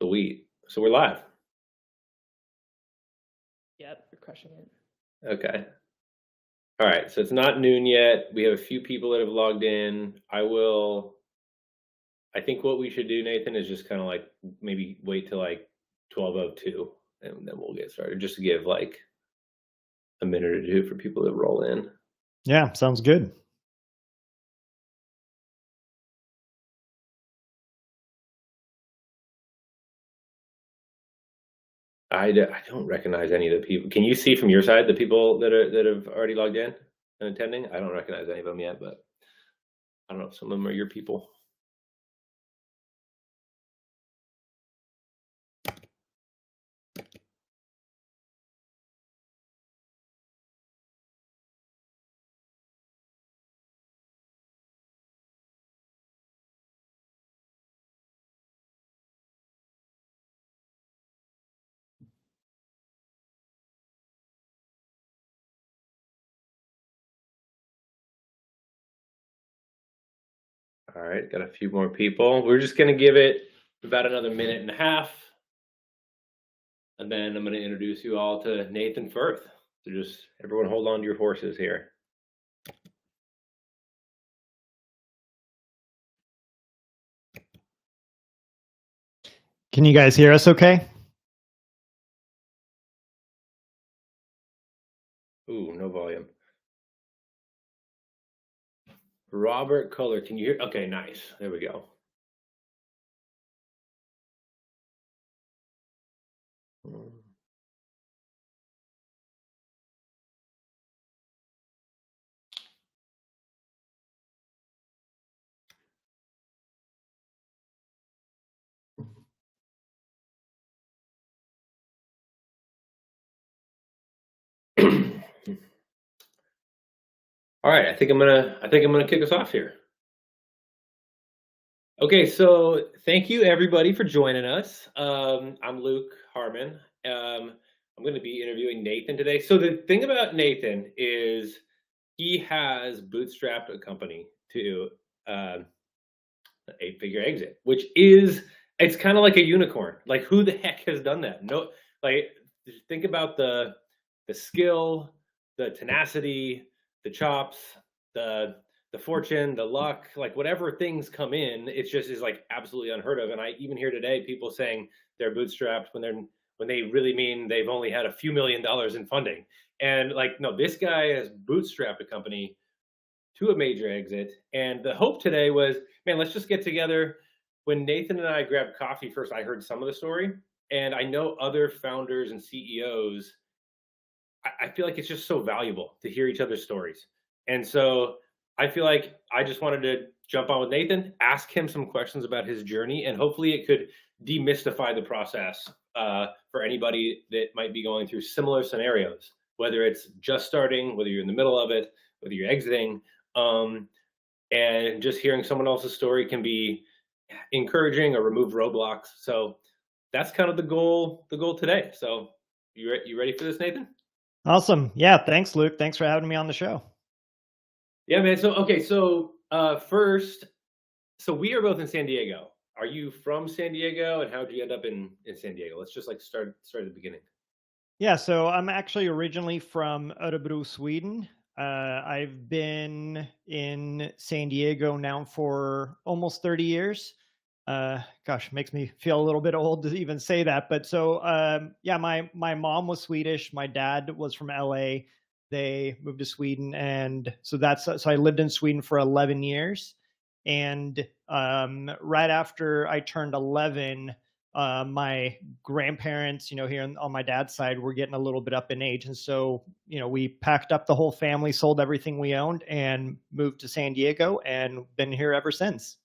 Sweet. So we're live. Yep, you're crushing it. Okay. All right. So it's not noon yet. We have a few people that have logged in. I think what we should do, Nathan, is just kind of like maybe wait till like 12:02 and then we'll get started just to give like a minute or two for people to roll in. Yeah, sounds good. I don't recognize any of the people. Can you see from your side the people that have already logged in and attending? I don't recognize any of them yet, but I don't know if some of them are your people. All right, got a few more people. We're just gonna give it about another minute and a half. And then I'm going to introduce you all to Nathan Firth. So just everyone hold on to your horses here. Can you guys hear us okay? Ooh, no volume. Robert Kohler, can you hear? Okay, nice. There we go. All right, I think I'm gonna kick us off here. Okay, so thank you everybody for joining us. I'm Luke Harmon. I'm going to be interviewing Nathan today. So the thing about Nathan is he has bootstrapped a company to an 8-figure exit, which is it's kind of like a unicorn. Like who the heck has done that? No, like think about the skill, the tenacity, the chops, the fortune, the luck, like whatever things come in, it just is like absolutely unheard of. And I even hear today people saying they're bootstrapped when they really mean they've only had a few $1 million in funding. And like, no, this guy has bootstrapped a company to a major exit. And the hope today was, man, let's just get together. When Nathan and I grabbed coffee first, I heard some of the story. And I know other founders and CEOs, I feel like it's just so valuable to hear each other's stories. And so I feel like I just wanted to jump on with Nathan, ask him some questions about his journey, and hopefully it could demystify the process for anybody that might be going through similar scenarios, whether it's just starting, whether you're in the middle of it, whether you're exiting. And just hearing someone else's story can be encouraging or remove roadblocks. So that's kind of the goal today. So you ready for this, Nathan? Awesome. Yeah, thanks, Luke. Thanks for having me on the show. Yeah, man. So okay, so first, so we are both in San Diego. Are you from San Diego, and how did you end up in San Diego? Let's just like start at the beginning. Yeah, so I'm actually originally from Örebro, Sweden. I've been in San Diego now for almost 30 years. Gosh, makes me feel a little bit old to even say that. But so, yeah, my mom was Swedish. My dad was from LA. They moved to Sweden, and so I lived in Sweden for 11 years. And right after I turned 11, my grandparents, here on my dad's side, were getting a little bit up in age. And so, we packed up the whole family, sold everything we owned, and moved to San Diego and been here ever since.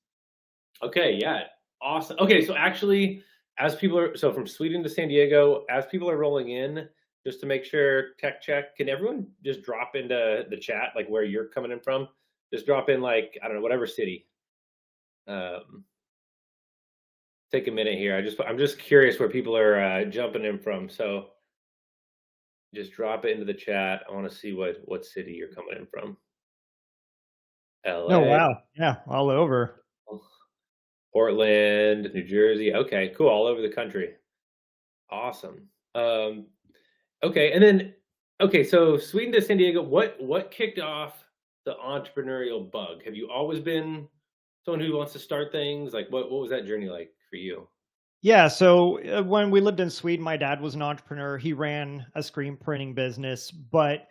Okay, yeah, awesome. Okay, so actually, so from Sweden to San Diego, as people are rolling in, just to make sure, tech check, can everyone just drop into the chat, like where you're coming in from? Just drop in, like, I don't know, whatever city. Take a minute here. I'm just curious where people are jumping in from. So just drop it into the chat. I want to see what city you're coming in from. LA. Oh, wow. Yeah, all over. Portland, New Jersey. Okay, cool. All over the country. Awesome. Okay, and then okay, so Sweden to San Diego. What kicked off the entrepreneurial bug? Have you always been someone who wants to start things? Like, what was that journey like for you? Yeah, so when we lived in Sweden, my dad was an entrepreneur. He ran a screen printing business, but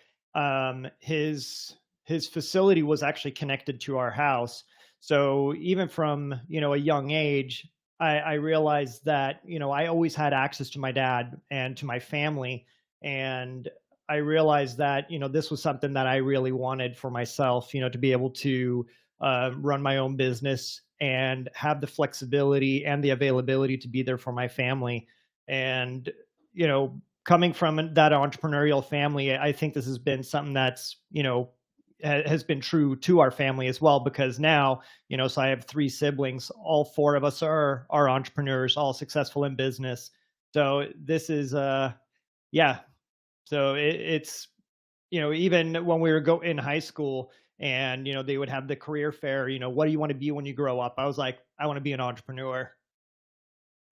his facility was actually connected to our house. So even from a young age, I realized that I always had access to my dad and to my family, and I realized that this was something that I really wanted for myself. To be able to run my own business and have the flexibility and the availability to be there for my family. And, coming from that entrepreneurial family, I think this has been something that's, has been true to our family as well, because now, so I have three siblings, all four of us are entrepreneurs, all successful in business. So this is, yeah. So it's even when we were in high school and, they would have the career fair, what do you want to be when you grow up? I was like, I want to be an entrepreneur.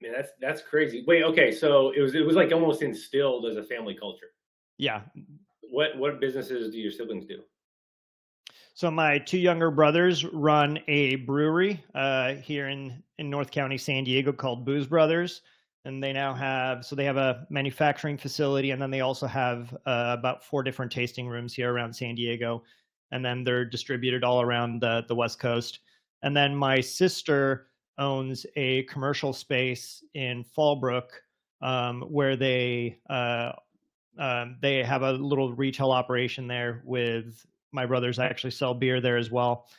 Man, that's crazy. Wait, okay, so it was like almost instilled as a family culture. Yeah. What businesses do your siblings do? So my two younger brothers run a brewery here in North County, San Diego, called Booze Brothers, and they have a manufacturing facility, and then they also have about four different tasting rooms here around San Diego, and then they're distributed all around the West Coast. And then my sister owns a commercial space in Fallbrook, where they have a little retail operation there. With my brothers actually sell beer there as well,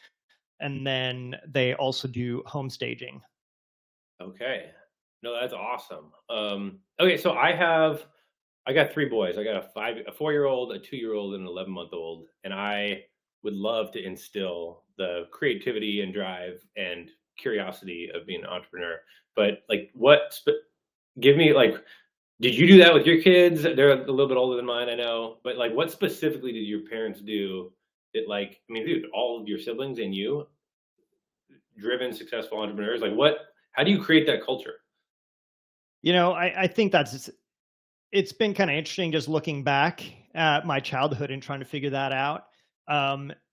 and then they also do home staging. Okay. No, that's awesome. Okay, so I got 3 boys. I got a 4-year-old, a 2-year-old, and an 11-month-old, and I would love to instill the creativity and drive and curiosity of being an entrepreneur. But, like, give me, like, did you do that with your kids? They're a little bit older than mine, I know, but, like, what specifically did your parents do that, like I mean, dude, all of your siblings and you, driven, successful entrepreneurs, like, how do you create that culture? I think it's been kind of interesting just looking back at my childhood and trying to figure that out.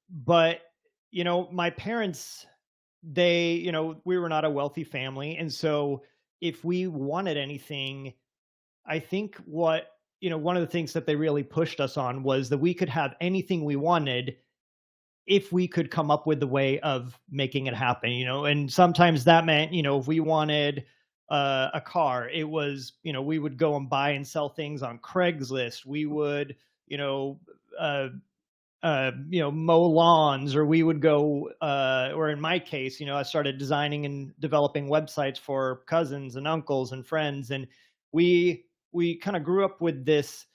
But my parents, we were not a wealthy family, and so if we wanted anything, I think one of the things that they really pushed us on was that we could have anything we wanted if we could come up with the way of making it happen. And sometimes that meant, if we wanted a car, it was, we would go and buy and sell things on Craigslist. We would, you know, uh, mow lawns, or we would go, or in my case, I started designing and developing websites for cousins and uncles and friends. And we kind of grew up with this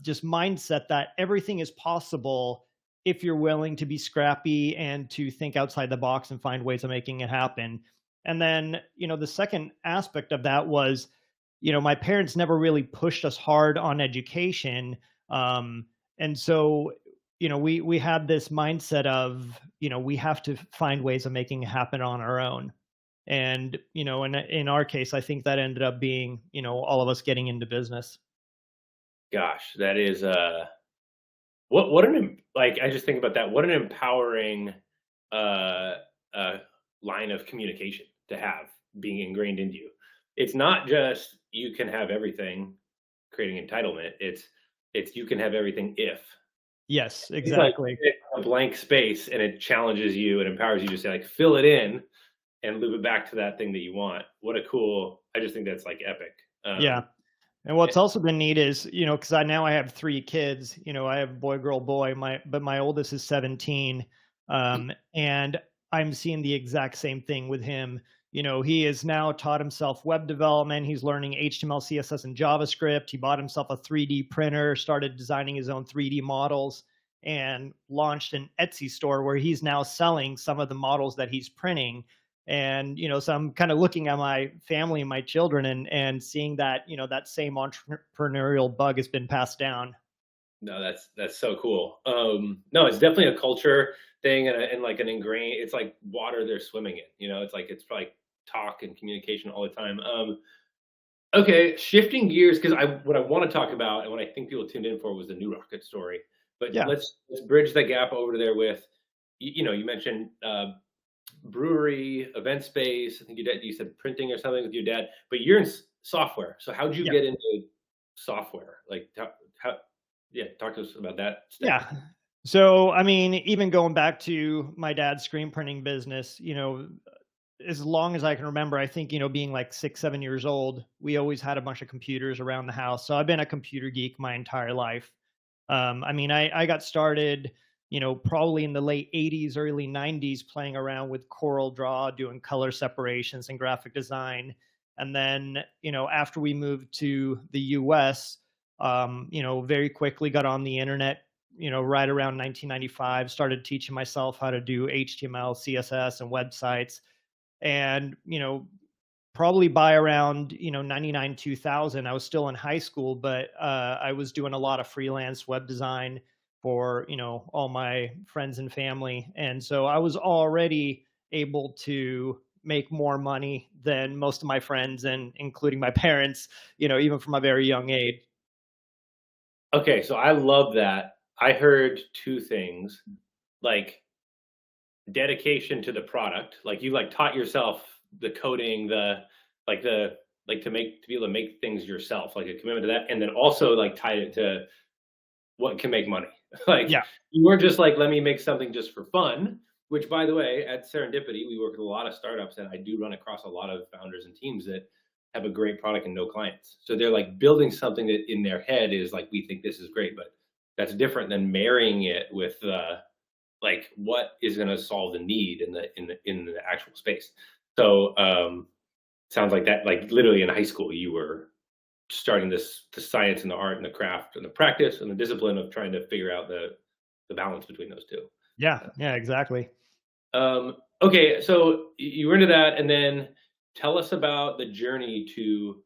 just mindset that everything is possible if you're willing to be scrappy and to think outside the box and find ways of making it happen. And then, the second aspect of that was, my parents never really pushed us hard on education. And so, we had this mindset of, we have to find ways of making it happen on our own. And, in our case, I think that ended up being, all of us getting into business. Gosh, that is, what an like, I just think about that, what an empowering, uh, uh, line of communication to have being ingrained into you. It's not just you can have everything, creating entitlement, it's you can have everything if. Yes, It's like exactly. it's a blank space and it challenges you and empowers you to say, like, fill it in and loop it back to that thing that you want. What a cool I just think that's, like, epic. Yeah. And Eh what's also been neat is, because I have three kids. I have boy, girl, boy. My oldest is 17, and I'm seeing the exact same thing with him. He has now taught himself web development. He's learning HTML, CSS, and JavaScript. He bought himself a 3D printer, started designing his own 3D models, and launched an Etsy store where he's now selling some of the models that he's printing. And so I'm kind of looking at my family and my children, and seeing that that same entrepreneurial bug has been passed down. No, that's so cool. No, it's definitely a culture thing and like an ingrained. It's like water they're swimming in. It's like it's like talk and communication all the time. Okay, shifting gears because I what I want to talk about and what I think people tuned in for was the New Rocket story. But Yeah. let's bridge that gap over there with you mentioned brewery, event space. I think you said printing or something with your dad, but you're in software. So how did you Yeah. get into software? Like how yeah, talk to us about that step. Yeah. So, I mean, even going back to my dad's screen printing business, as long as I can remember, I think, being like 6, 7 years old, we always had a bunch of computers around the house. So I've been a computer geek my entire life. I mean, I got started, probably in the late 80s, early 90s, playing around with Coral Draw, doing color separations and graphic design. And then, after we moved to the US, very quickly got on the internet, right around 1995, started teaching myself how to do HTML, CSS, and websites. And, probably by around 99 2000, I was still in high school, but I was doing a lot of freelance web design for all my friends and family, and so I was already able to make more money than most of my friends, and including my parents, even from a very young age. Okay, so I love that. I heard two things, like dedication to the product, like you like taught yourself the coding, the like to be able to make things yourself, like a commitment to that, and then also like tied it to what can make money. Like Yeah. you weren't just like, let me make something just for fun, which by the way, at Serendipity, we work with a lot of startups and I do run across a lot of founders and teams that have a great product and no clients. So they're like building something that in their head is like, we think this is great, but that's different than marrying it with like what is going to solve the need in the actual space. So sounds like that, like literally in high school, you were starting the science and the art and the craft and the practice and the discipline of trying to figure out the balance between those two. Yeah. Yeah, exactly. Okay, so you were into that, and then tell us about the journey to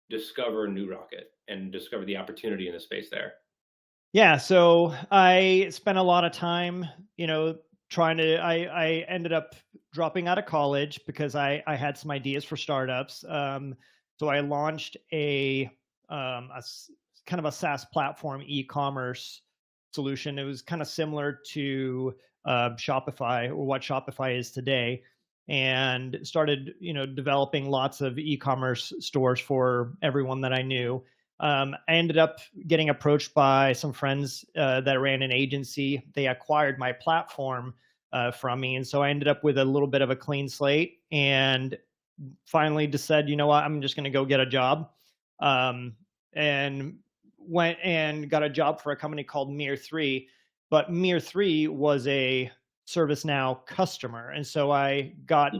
discover New Rocket and discover the opportunity in the space there. Yeah, so I spent a lot of time, trying to. I ended up dropping out of college because I had some ideas for startups. So I launched kind of a SaaS platform e-commerce solution. It was kind of similar to Shopify, or what Shopify is today, and started developing lots of e-commerce stores for everyone that I knew. I ended up getting approached by some friends that ran an agency. They acquired my platform from me, and so I ended up with a little bit of a clean slate. And finally, just said, you know what, I'm just going to go get a job, um, and went and got a job for a company called Mir3. But Mir3 was a ServiceNow customer, and so I got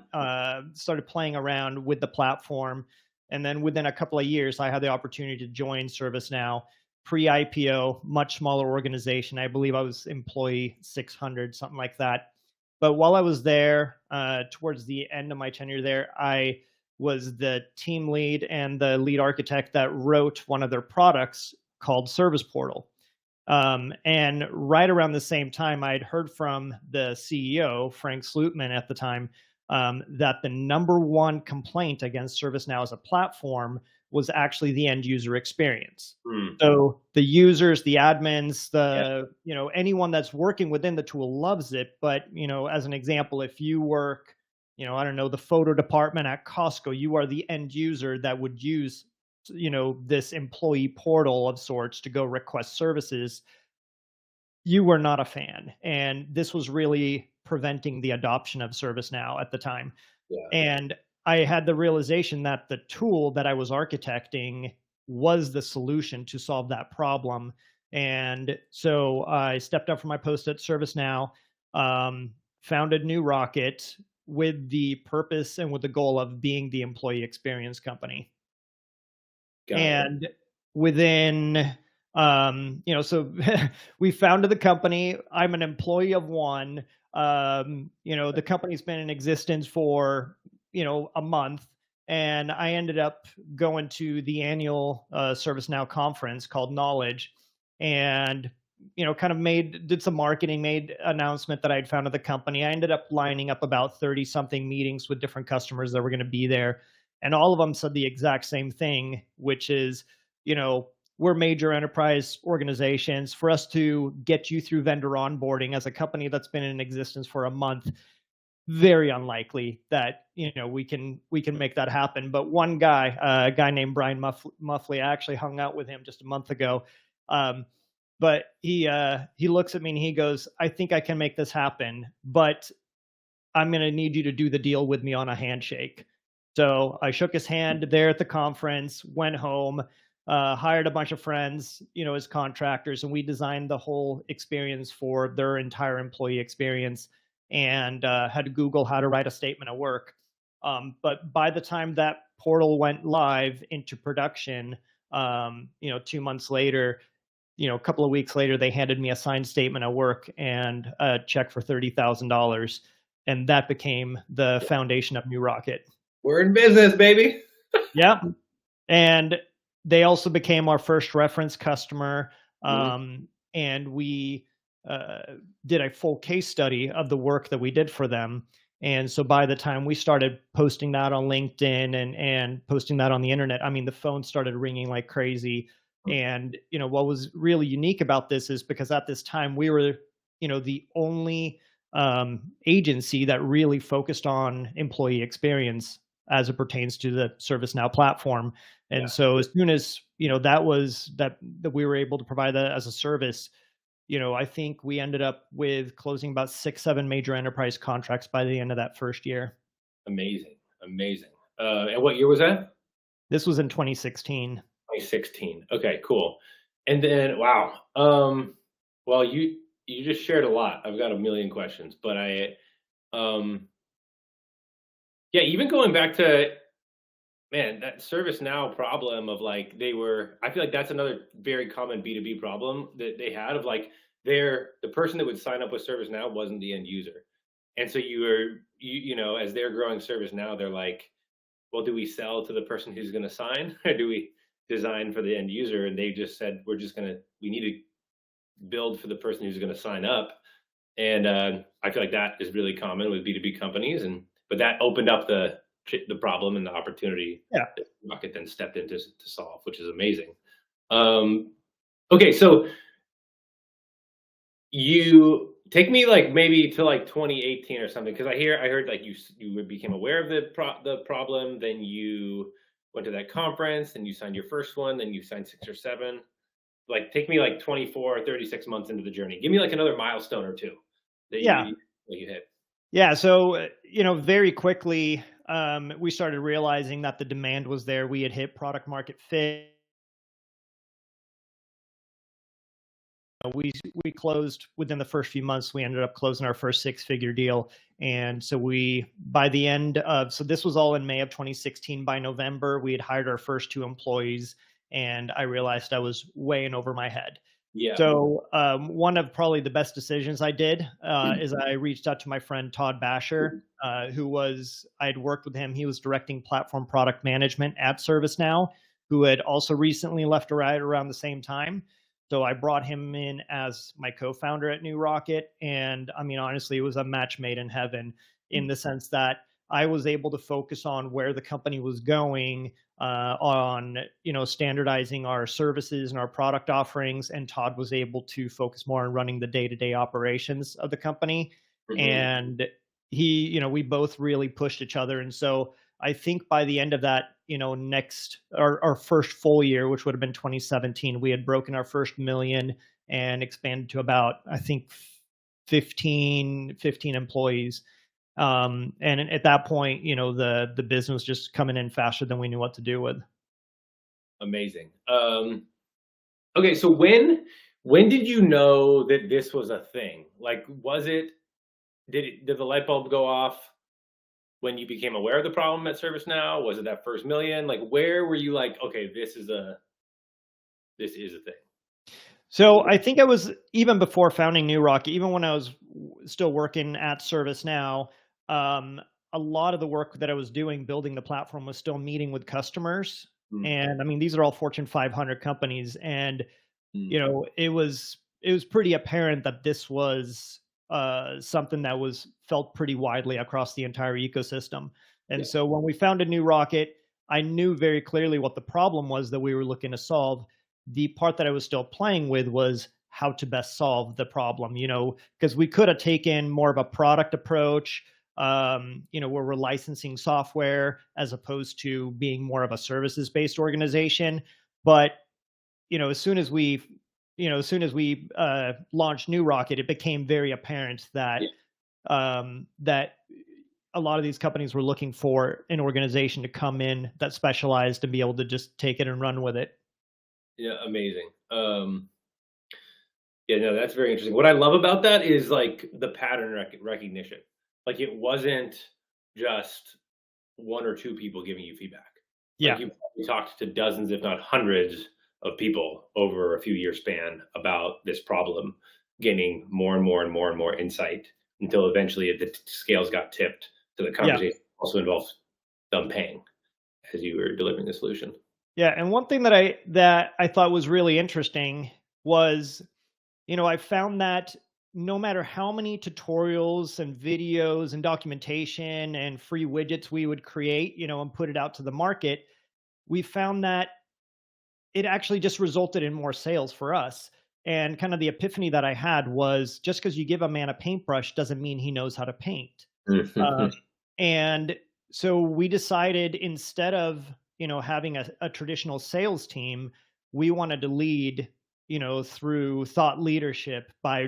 started playing around with the platform, and then within a couple of years, I had the opportunity to join ServiceNow pre-IPO, much smaller organization. I believe I was employee 600, something like that. But while I was there, towards the end of my tenure there, I was the team lead and the lead architect that wrote one of their products called Service Portal. And right around the same time, I'd heard from the CEO, Frank Slootman, at the time, that the number one complaint against ServiceNow as a platform was actually the end user experience. Hmm. So the users, the admins, Yeah. anyone that's working within the tool loves it. But, as an example, if you work, I don't know, the photo department at Costco, you are the end user that would use, this employee portal of sorts to go request services. You were not a fan. And this was really preventing the adoption of ServiceNow at the time. Yeah. And I had the realization that the tool that I was architecting was the solution to solve that problem. And so I stepped up from my post at ServiceNow, founded New Rocket with the purpose and with the goal of being the employee experience company. Got it. And within, so we founded the company. I'm an employee of one. The company's been in existence for, a month. And I ended up going to the annual ServiceNow conference called Knowledge. and kind of did some marketing, made announcement that I'd founded the company. I ended up lining up about 30 something meetings with different customers that were going to be there, and all of them said the exact same thing, which is, we're major enterprise organizations. For us to get you through vendor onboarding as a company that's been in existence for a month, very unlikely that we can make that happen. But one guy, a guy named Brian Muffley, I actually hung out with him just a month ago. But he looks at me and he goes, "I think I can make this happen, but I'm going to need you to do the deal with me on a handshake." So I shook his hand there at the conference, went home, hired a bunch of friends, as contractors, and we designed the whole experience for their entire employee experience, and had to Google how to write a statement of work. But by the time that portal went live into production, 2 months later, a couple of weeks later, they handed me a signed statement of work and a check for $30,000, and that became the foundation of New Rocket. We're in business, baby. Yeah, and they also became our first reference customer, and we did a full case study of the work that we did for them. And so by the time we started posting that on LinkedIn and posting that on the internet, I mean, the phone started ringing like crazy. And what was really unique about this is because at this time we were the only agency that really focused on employee experience as it pertains to the ServiceNow platform. And so as soon as that we were able to provide that as a service, I think we ended up with closing about 6-7 major enterprise contracts by the end of that first year. Amazing. And what year was that? This was in 2016. 2016. Okay, cool. And then, wow. Well, you just shared a lot. I've got a million questions, but yeah, even going back to, man, that ServiceNow problem of like I feel like that's another very common B2B problem that they had of like the person that would sign up with ServiceNow wasn't the end user. And so as they're growing ServiceNow, they're like, well, do we sell to the person who's going to sign, or do we design for the end user? And they just said, we need to build for the person who's going to sign up. And I feel like that is really common with B2B companies. But that opened up the problem and the opportunity that Rocket then stepped in to solve, which is amazing. Okay, so you take me like maybe to like 2018 or something, because I heard like you became aware of the problem, then you went to that conference, and you signed your first one, then you signed 6 or 7. Like take me like 24 or 36 months into the journey. Give me like another milestone or two that you hit. Yeah. So, very quickly, we started realizing that the demand was there. We had hit product market fit. We closed within the first few months. We ended up closing our first 6-figure deal. And so so this was all in May of 2016. By November, we had hired our first 2 employees, and I realized I was way in over my head. Yeah. So one of probably the best decisions I did is I reached out to my friend Todd Basher, I'd worked with him. He was directing platform product management at ServiceNow, who had also recently left right around the same time. So I brought him in as my co-founder at New Rocket. And I mean, honestly, it was a match made in heaven, in the sense that I was able to focus on where the company was going, on standardizing our services and our product offerings, and Todd was able to focus more on running the day-to-day operations of the company. And we both really pushed each other. And so I think by the end of that, our first full year, which would have been 2017, we had broken our first million and expanded to about, I think, 15 employees. And at that point, the business was just coming in faster than we knew what to do with. Amazing. Okay, so when did you know that this was a thing? Like, did the light bulb go off when you became aware of the problem at ServiceNow? Was it that first million? Like, where were you like, okay, this is a thing? So I think I was, even before founding New Rocket, even when I was still working at ServiceNow, a lot of the work that I was doing building the platform was still meeting with customers. And I mean, these are all Fortune 500 companies. And Mm. you know, it was pretty apparent that this was something that was felt pretty widely across the entire ecosystem. And Yeah. so when we found a new rocket, I knew very clearly what the problem was that we were looking to solve. The part that I was still playing with was how to best solve the problem, you know, because we could have taken more of a product approach, you know, where we're licensing software as opposed to being more of a services based organization. But you know, as soon as we launched New Rocket, it became very apparent that Yeah. that a lot of these companies were looking for an organization to come in that specialized and be able to just take it and run with it. Yeah. Amazing. Yeah, no, that's very interesting. What I love about that is like the pattern recognition. Like it wasn't just one or two people giving you feedback. Like Yeah, you probably talked to dozens, if not hundreds, of people over a few year span about this problem, gaining more and more and more and more insight until eventually the scales got tipped. So the yeah, conversation also involves them paying as you were delivering the solution. yeah. And one thing that I thought was really interesting was, you know, I found that no matter how many tutorials and videos and documentation and free widgets we would create, you know, and put it out to the market, we found that it actually just resulted in more sales for us. And kind of the epiphany that I had was just because you give a man a paintbrush doesn't mean he knows how to paint. Um, and so we decided instead of, you know, having a traditional sales team, we wanted to lead, you know, through thought leadership by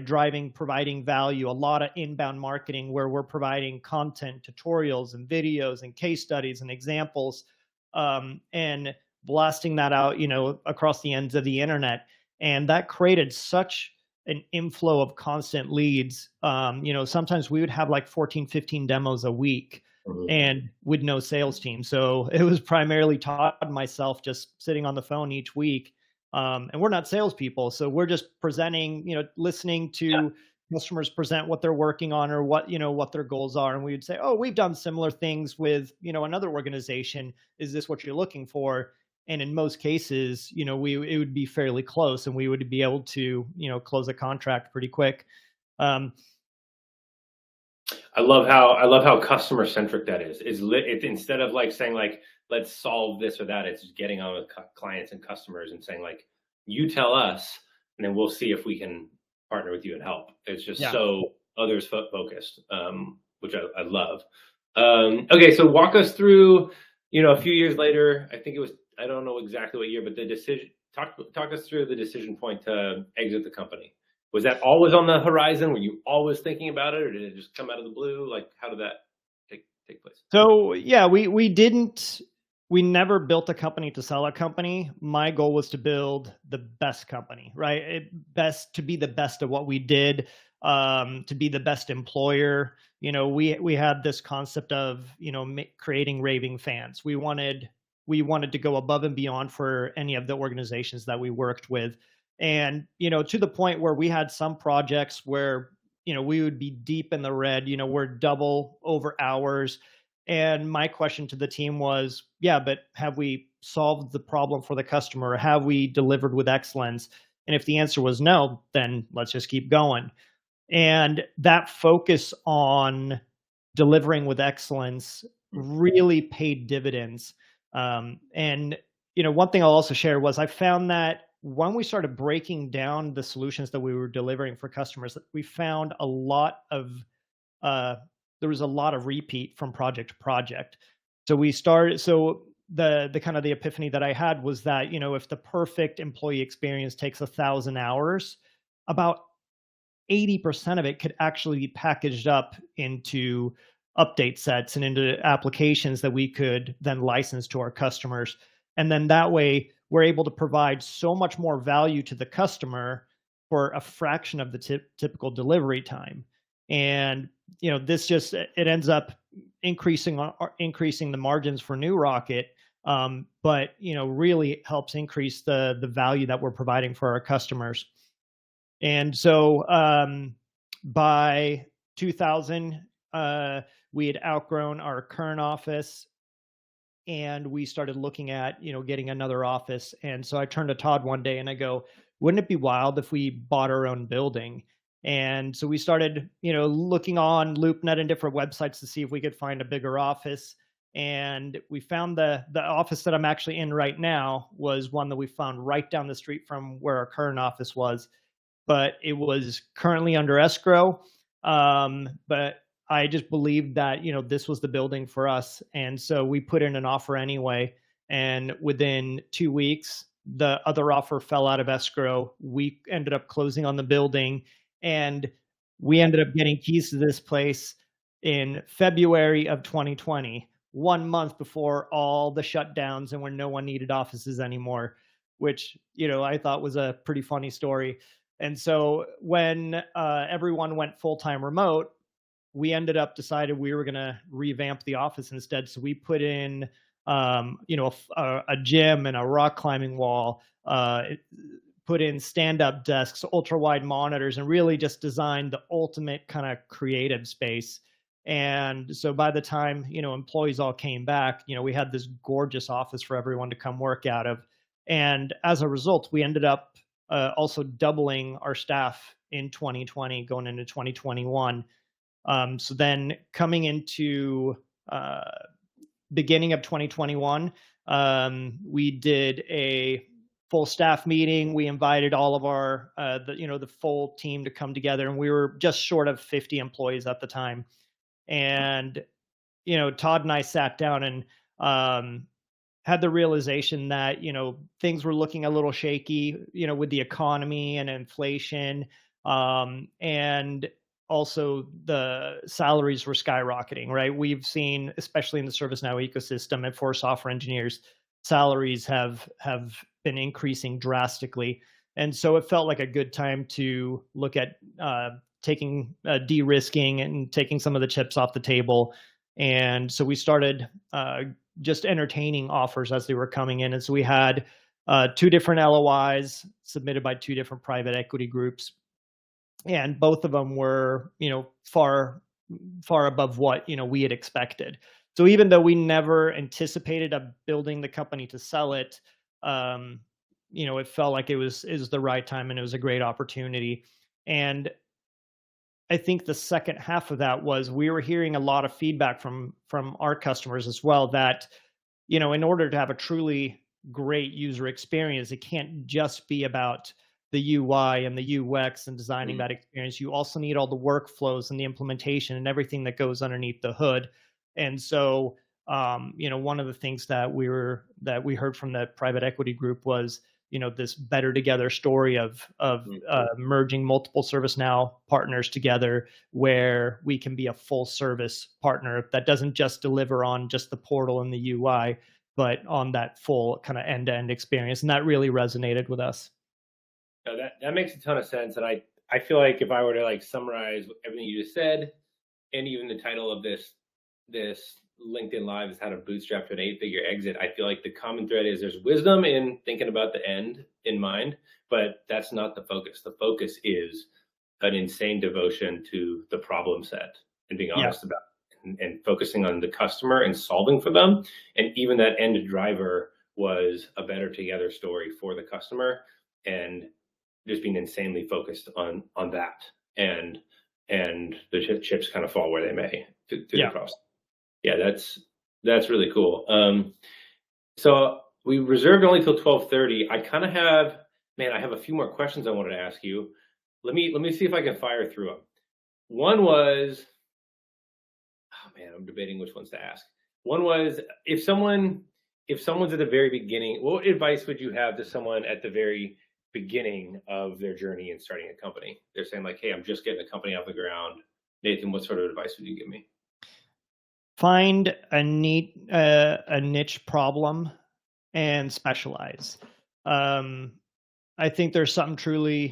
providing value, a lot of inbound marketing where we're providing content, tutorials and videos and case studies and examples, and blasting that out, you know, across the ends of the internet. And that created such an inflow of constant leads. You know, sometimes we would have like 14, 15 demos a week Mhm. and with no sales team. So it was primarily Todd and myself just sitting on the phone each week. And we're not salespeople. So we're just presenting, you know, listening to customers present what they're working on or what, you know, what their goals are. And we would say, oh, we've done similar things with, you know, another organization. Is this what you're looking for? And in most cases, you know, we it would be fairly close and we would be able to, you know, close a contract pretty quick. um, I love how customer centric that is. It's instead of like saying like let's solve this or that. It's just getting on with clients and customers and saying like you tell us, and then we'll see if we can partner with you and help. It's just yeah. so others focused, which I love. Okay, so walk us through. You know, a few years later, I think it was I don't know exactly what year, but the decision. Talk us through the decision point to exit the company. Was that always on the horizon? Were you always thinking about it, or did it just come out of the blue? Like, how did that take place? So yeah, we never built a company to sell a company. My goal was to build the best company, right? Best to be the best of what we did, to be the best employer. You know, we had this concept of, you know, creating raving fans. We wanted to go above and beyond for any of the organizations that we worked with, and you know, to the point where we had some projects where, you know, we would be deep in the red. You know, we're double over hours. And my question to the team was, yeah, but have we solved the problem for the customer? Have we delivered with excellence? And if the answer was no, then let's just keep going. And that focus on delivering with excellence really paid dividends. And you know, one thing I'll also share was I found that when we started breaking down the solutions that we were delivering for customers, we found a lot of uh, there was a lot of repeat from project to project. So we started. So the kind of the epiphany that I had was that, you know, if the perfect employee experience takes 1,000 hours, about 80% of it could actually be packaged up into update sets and into applications that we could then license to our customers. And then that way, we're able to provide so much more value to the customer for a fraction of the typical delivery time. And you know, this just it ends up increasing the margins for New Rocket, but you know, really helps increase the value that we're providing for our customers. And so by 2000, we had outgrown our current office and we started looking at, you know, getting another office. And so I turned to Todd one day and I go, wouldn't it be wild if we bought our own building? And so we started, looking on LoopNet and different websites to see if we could find a bigger office. And we found the office that I'm actually in right now was one that we found right down the street from where our current office was, but it was currently under escrow. But I just believed that, this was the building for us. And so we put in an offer anyway. And within 2 weeks, the other offer fell out of escrow. We ended up closing on the building, and we ended up getting keys to this place in February of 2020, 1 month before all the shutdowns and when no one needed offices anymore, which, I thought was a pretty funny story. And so when everyone went full-time remote, we ended up decided we were going to revamp the office instead. So we put in, a gym and a rock climbing wall, put in stand-up desks, ultra-wide monitors, and really just designed the ultimate kind of creative space. And so by the time, employees all came back, we had this gorgeous office for everyone to come work out of. And as a result, we ended up also doubling our staff in 2020 going into 2021. So then coming into beginning of 2021, we did a full staff meeting. We invited all of our the full team to come together, and we were just short of 50 employees at the time. And Todd and I sat down and had the realization that things were looking a little shaky, with the economy and inflation, and also the salaries were skyrocketing. Right, we've seen, especially in the ServiceNow ecosystem and for software engineers, salaries have been increasing drastically, and so it felt like a good time to look at taking de-risking and taking some of the chips off the table. And so we started just entertaining offers as they were coming in. And so we had 2 different LOIs submitted by 2 different private equity groups, and both of them were, far above what we had expected. So even though we never anticipated building the company to sell it, it felt like it was the right time, and it was a great opportunity. And I think the second half of that was we were hearing a lot of feedback from our customers as well that, in order to have a truly great user experience, it can't just be about the UI and the UX and designing that experience. You also need all the workflows and the implementation and everything that goes underneath the hood. And so, one of the things that we heard from the private equity group was, this better together story of merging multiple ServiceNow partners together, where we can be a full service partner that doesn't just deliver on just the portal and the UI, but on that full kind of end-to-end experience. And that really resonated with us. No, that makes a ton of sense. And I feel like if I were to like summarize everything you just said, and even the title of this LinkedIn Live is how to bootstrap to an 8-figure exit, I feel like the common thread is there's wisdom in thinking about the end in mind, but that's not the focus. The focus is an insane devotion to the problem set and being honest about it, and focusing on the customer and solving for them. And even that end driver was a better together story for the customer, and just being insanely focused on that. And the chips kind of fall where they may through the process. Yeah, that's really cool. So we reserved only till 12:30. I kind of have, I have a few more questions I wanted to ask you. Let me see if I can fire through them. One was, I'm debating which ones to ask. One was, if someone's at the very beginning, what advice would you have to someone at the very beginning of their journey in starting a company? They're saying like, hey, I'm just getting a company off the ground. Nathan, what sort of advice would you give me? Find a niche problem and specialize. I think there's something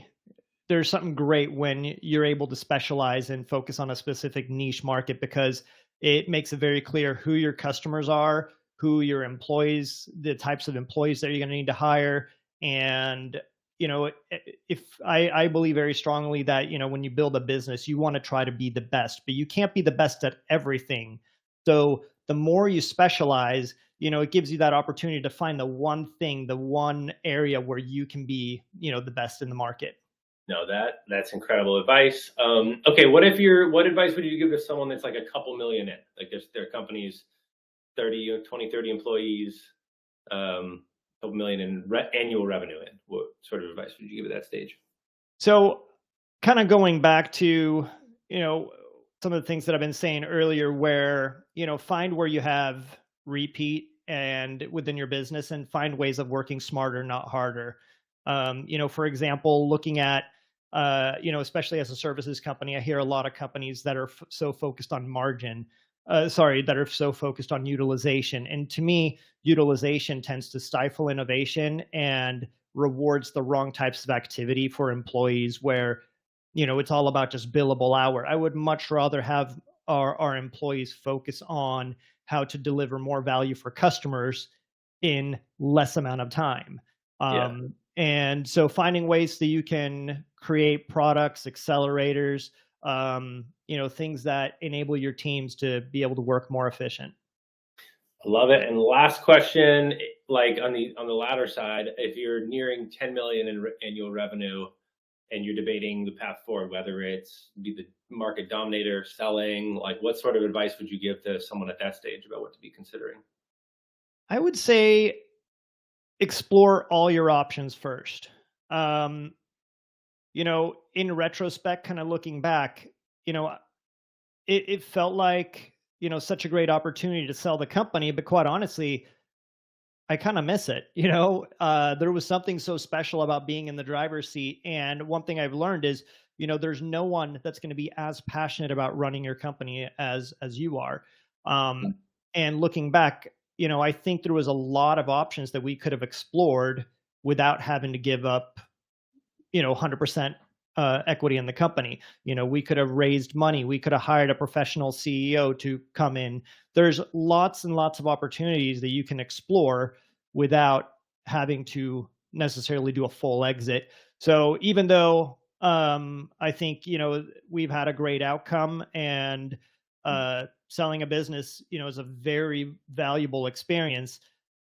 great when you're able to specialize and focus on a specific niche market, because it makes it very clear who your customers are, who your employees, the types of employees that you're going to need to hire. And if I believe very strongly that, when you build a business, you want to try to be the best, but you can't be the best at everything. So the more you specialize, it gives you that opportunity to find the one thing, the one area where you can be, the best in the market. No, that's incredible advice. Okay, what advice would you give to someone that's like a couple million in, like their company's 30 or 20, 30 employees, couple million in annual revenue in? What sort of advice would you give at that stage? So, kind of going back to, some of the things that I've been saying earlier, where, find where you have repeat and within your business and find ways of working smarter, not harder. For example, looking at, especially as a services company, I hear a lot of companies that are so focused on margin, that are so focused on utilization. And to me, utilization tends to stifle innovation and rewards the wrong types of activity for employees where, it's all about just billable hour. I would much rather have our employees focus on how to deliver more value for customers in less amount of time. Yeah. And so finding ways that you can create products, accelerators, things that enable your teams to be able to work more efficient. I love it. And last question, like on the latter side, if you're nearing 10 million in annual revenue and you're debating the path forward, whether it's be the market dominator, selling, like what sort of advice would you give to someone at that stage about what to be considering? I would say explore all your options first. Um, in retrospect, kind of looking back, it felt like, such a great opportunity to sell the company, but quite honestly, I kind of miss it. There was something so special about being in the driver's seat. And one thing I've learned is, there's no one that's going to be as passionate about running your company as you are. And looking back, I think there was a lot of options that we could have explored without having to give up, 100% equity in the company. We could have raised money. We could have hired a professional CEO to come in. There's lots and lots of opportunities that you can explore without having to necessarily do a full exit. So even though I think, we've had a great outcome and selling a business, is a very valuable experience.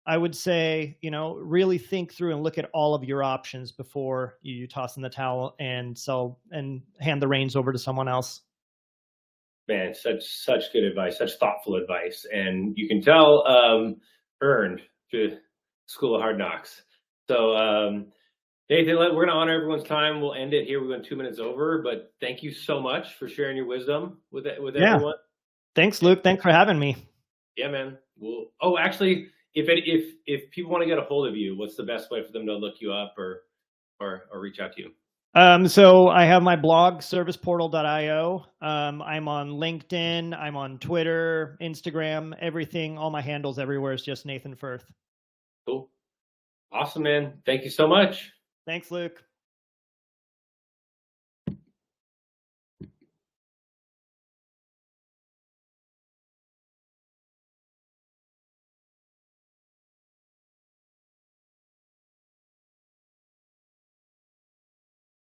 I would say, really think through and look at all of your options before you toss in the towel and sell and hand the reins over to someone else. Man, such good advice, such thoughtful advice, and you can tell earned through School of Hard Knocks. So, Nathan, we're going to honor everyone's time. We'll end it here. We went 2 minutes over, but thank you so much for sharing your wisdom with Yeah. everyone. Thanks, Luke. Thanks for having me. Yeah, man. Oh, actually, if people want to get a hold of you, what's the best way for them to look you up or reach out to you? So I have my blog, serviceportal.io. I'm on LinkedIn. I'm on Twitter, Instagram, everything. All my handles everywhere is just Nathan Firth. Cool. Awesome, man. Thank you so much. Thanks, Luke.